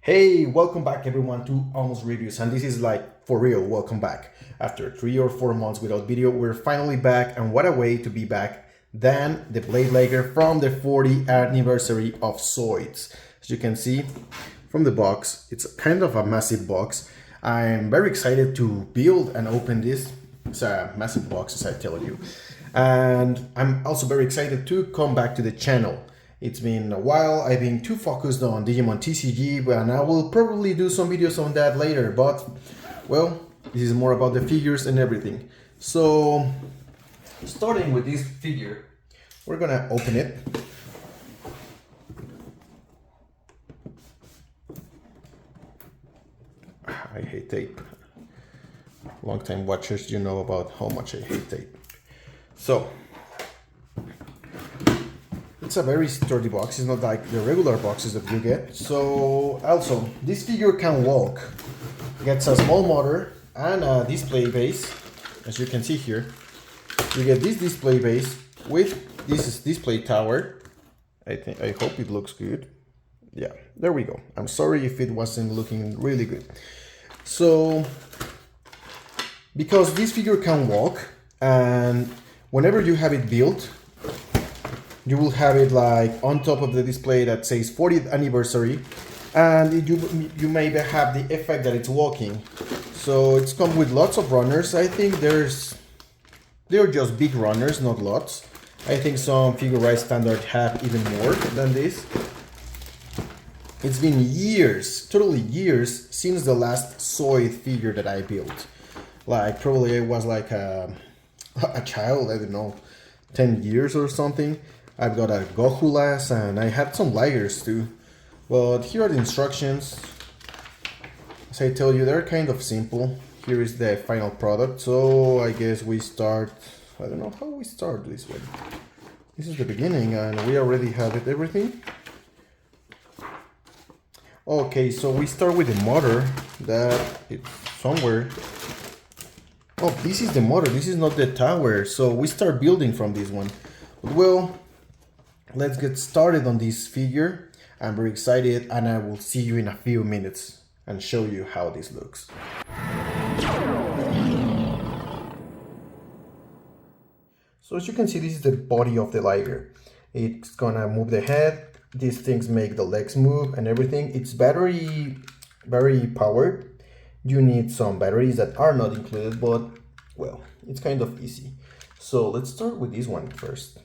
Hey, welcome back everyone to Almost Reviews, and this is like for real, welcome back. After 3 or 4 months without video, we're finally back, and what a way to be back than the Blade Liger from the 40th anniversary of Zoids. As you can see from the box, it's kind of a massive box. I'm very excited to build and open this. It's a massive box, as I tell you. And I'm also very excited to come back to the channel. It's been a while. I've been too focused on Digimon TCG, and I will probably do some videos on that later, but well, this is more about the figures and everything. So, starting with this figure, we're gonna open it. I hate tape. Long-time watchers, you know about how much I hate tape. So, it's a very sturdy box. It's not like the regular boxes that you get. So also, this figure can walk. It gets a small motor and a display base. As you can see here, you get this display base with this display tower. I hope it looks good. Yeah, there we go. I'm sorry if it wasn't looking really good. So, because this figure can walk, and whenever you have it built, you will have it like on top of the display that says 40th anniversary, and you may have the effect that it's walking. So it's come with lots of runners. I think they're just big runners, not lots. I think some Figure-Rise standard have even more than this. It's been years, totally years, since the last Zoid figure that I built. Like probably I was like a child, I don't know, 10 years or something. I've got a Gohulas and I had some Ligers too. But here are the instructions. As I tell you, they're kind of simple. Here is the final product. So I guess we start, I don't know how we start this way. This is the beginning and we already have it, everything. Okay, so we start with the motor that it's somewhere. Oh, this is the motor, this is not the tower. So we start building from this one. But well, let's get started on this figure. I'm very excited and I will see you in a few minutes and show you how this looks. So as you can see, this is the body of the Liger. It's gonna move the head. These things make the legs move and everything. It's very powered. You need some batteries that are not included, but well, it's kind of easy. So let's start with this one first.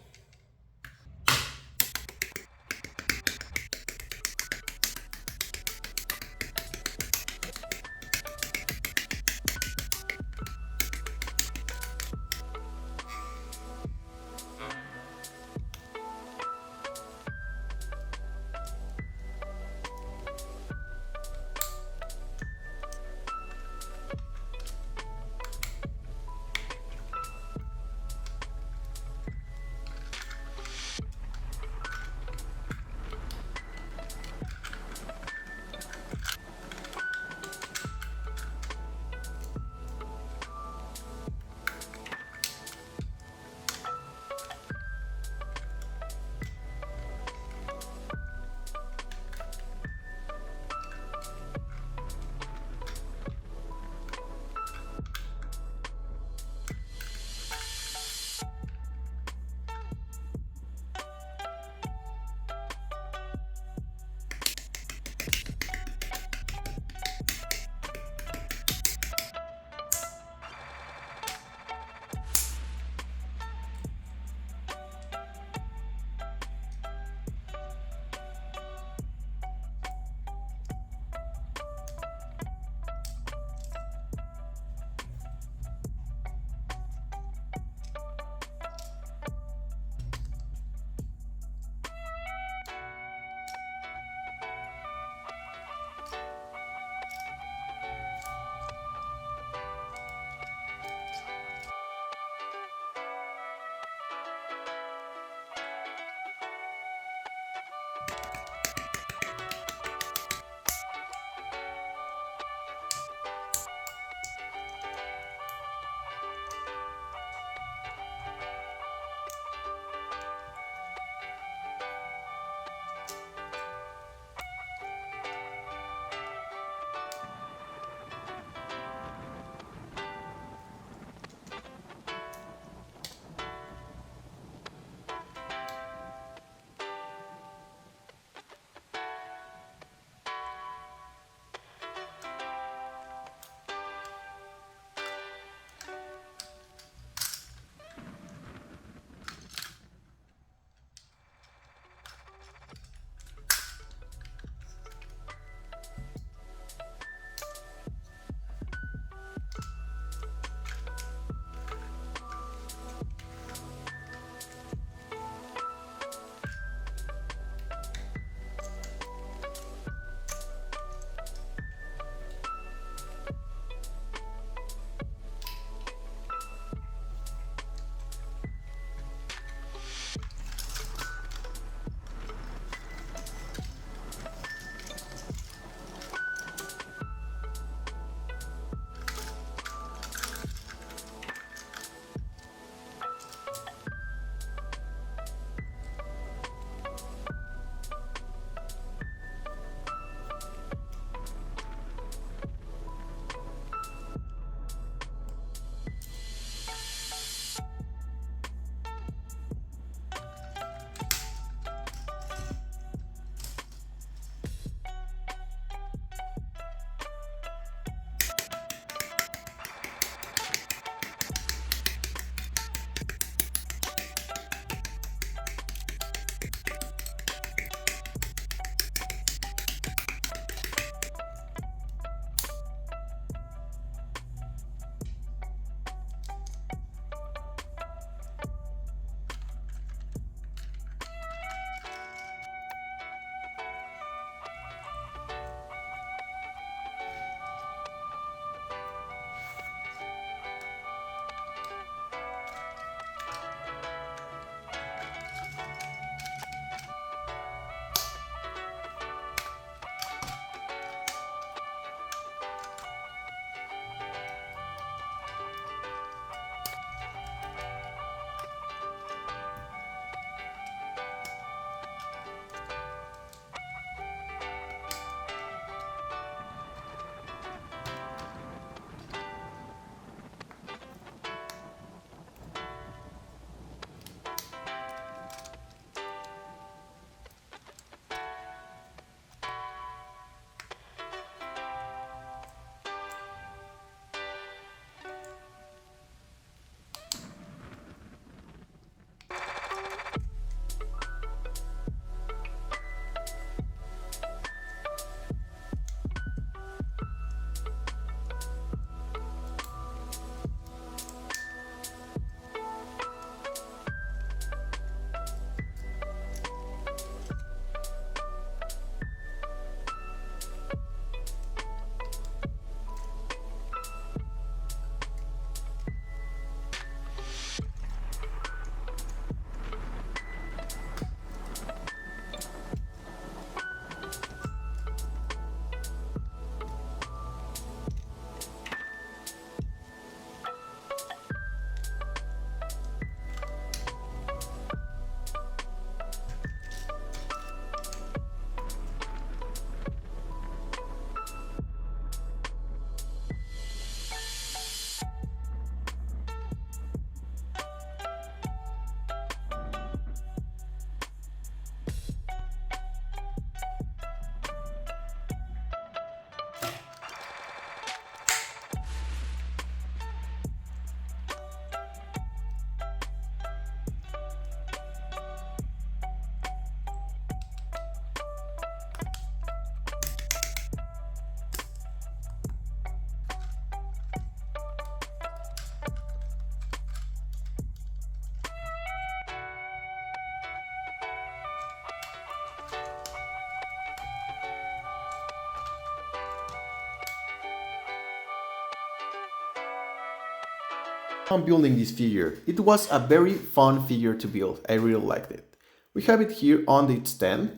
I'm building this figure. It was a very fun figure to build. I really liked it. We have it here on the stand.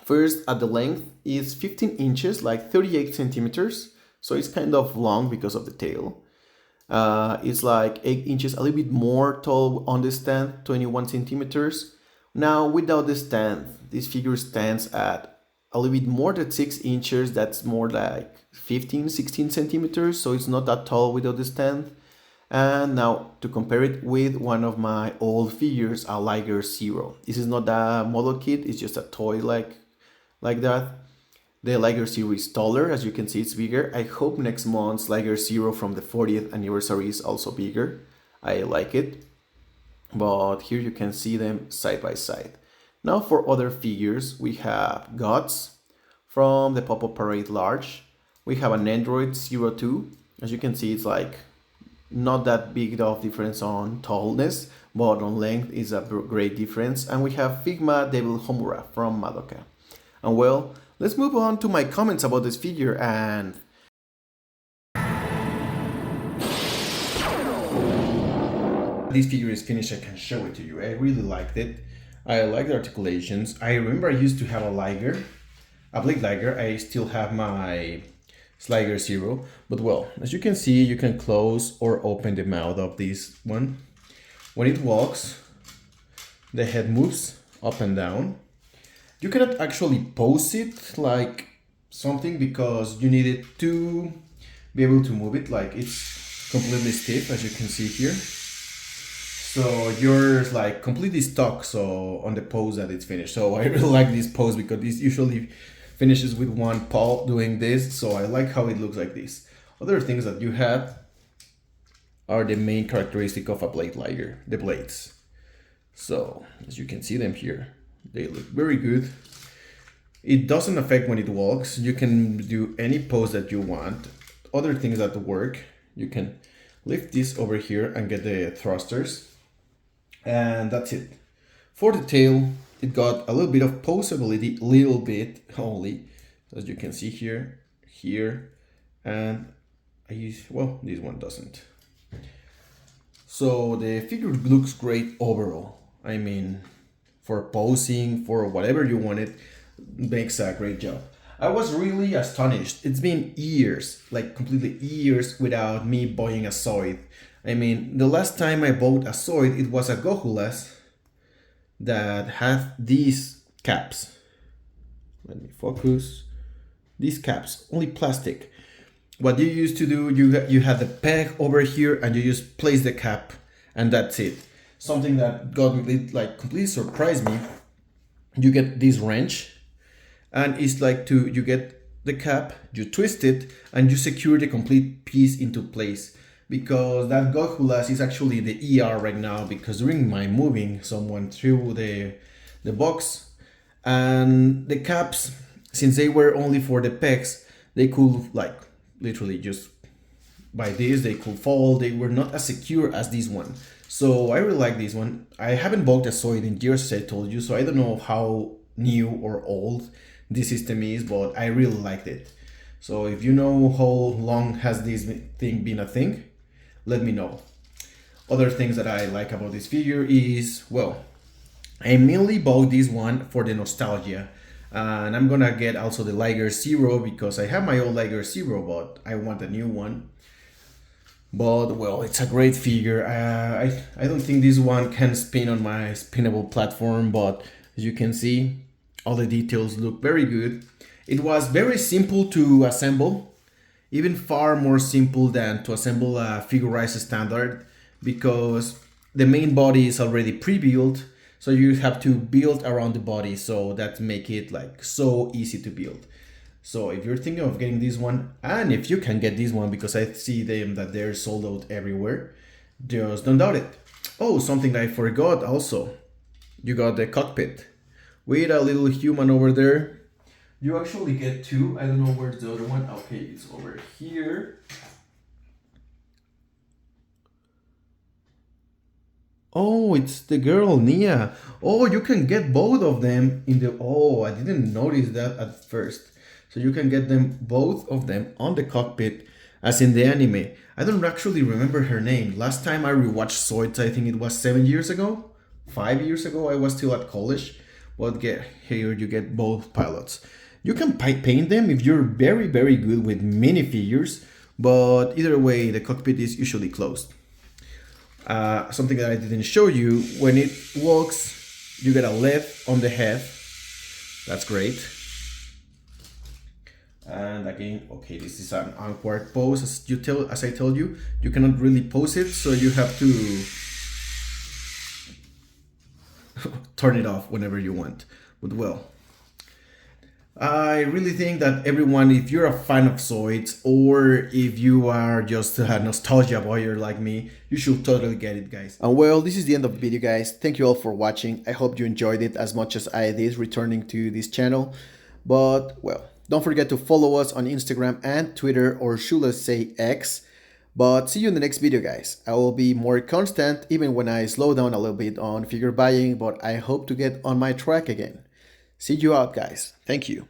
First, at the length is 15 inches, like 38 centimeters. So it's kind of long because of the tail. It's like 8 inches, a little bit more tall on the stand, 21 centimeters. Now, without the stand, this figure stands at a little bit more than 6 inches. That's more like 15, 16 centimeters. So it's not that tall without the stand. And now to compare it with one of my old figures, a Liger 0. This is not a model kit, it's just a toy like that. The Liger 0 is taller, as you can see it's bigger. I hope next month's Liger 0 from the 40th anniversary is also bigger. I like it. But here you can see them side by side. Now for other figures, we have Gods from the Pop-Up Parade Large. We have an Android 02. As you can see, it's like not that big of difference on tallness, but on length is a great difference. And we have Figma Devil Homura from Madoka. And well, let's move on to my comments about this figure. And this figure is finished, I can show it to you. I really liked it. I like the articulations. I remember I used to have a Liger, a Blade Liger. I still have my Liger 0, but well, as you can see, you can close or open the mouth of this one. When it walks, the head moves up and down. You cannot actually pose it like something because you need it to be able to move it. Like it's completely stiff, as you can see here. So you're like completely stuck so on the pose that it's finished. So I really like this pose because this usually finishes with one paw doing this, so I like how it looks like this. Other things that you have are the main characteristic of a Blade Liger, the blades. So as you can see them here, they look very good. It doesn't affect when it walks. You can do any pose that you want. Other things that work, you can lift this over here and get the thrusters, and that's it. For the tail, it got a little bit of poseability, little bit only, as you can see here, and well, this one doesn't. So the figure looks great overall. I mean, for posing, for whatever you want, it makes a great job. I was really astonished. It's been years, like completely years, without me buying a Zoid. I mean, the last time I bought a Zoid, it was a Gohulas that have these caps. Let me focus. These caps, only plastic. What you used to do, you have the peg over here and you just place the cap and that's it. Something that got me, like completely surprised me. You get this wrench and it's like you get the cap, you twist it and you secure the complete piece into place. Because that Gohulas is actually the ER right now, because during my moving, someone threw the box and the caps, since they were only for the pegs, they could like literally just by this, they could fall. They were not as secure as this one. So I really like this one. I haven't bought a Zoid in years, as I told you, so I don't know how new or old this system is, but I really liked it. So if you know how long has this thing been a thing, let me know. Other things that I like about this figure is, well, I mainly bought this one for the nostalgia. And I'm gonna get also the Liger 0 because I have my old Liger 0, but I want a new one. But well, it's a great figure. I don't think this one can spin on my spinnable platform, but as you can see, all the details look very good. It was very simple to assemble. Even far more simple than to assemble a Figurize standard, because the main body is already pre-built, so you have to build around the body, so that make it like so easy to build. So if you're thinking of getting this one, and if you can get this one, because I see them that they're sold out everywhere, just don't doubt it. Oh, something I forgot also, you got the cockpit with a little human over there. You actually get two. I don't know where's the other one. Okay, it's over here. Oh, it's the girl, Nia. Oh, you can get both of them in the... Oh, I didn't notice that at first. So you can get them, both of them, on the cockpit. as in the anime. I don't actually remember her name. Last time I rewatched Zoids, I think it was 7 years ago, 5 years ago. I was still at college. But here you get both pilots. You can paint them if you're very good with minifigures, but either way, the cockpit is usually closed. Something that I didn't show you, when it walks, you get a LED on the head. That's great. And again, okay, this is an awkward pose. As I told you, you cannot really pose it, so you have to turn it off whenever you want. But well, I really think that everyone, if you're a fan of Zoids, or if you are just a nostalgia boyer like me, you should totally get it, guys. And well, this is the end of the video, guys. Thank you all for watching. I hope you enjoyed it as much as I did returning to this channel. But well, don't forget to follow us on Instagram and Twitter, or should I say X. But see you in the next video, guys. I will be more constant even when I slow down a little bit on figure buying, but I hope to get on my track again. See you out, guys. Thank you.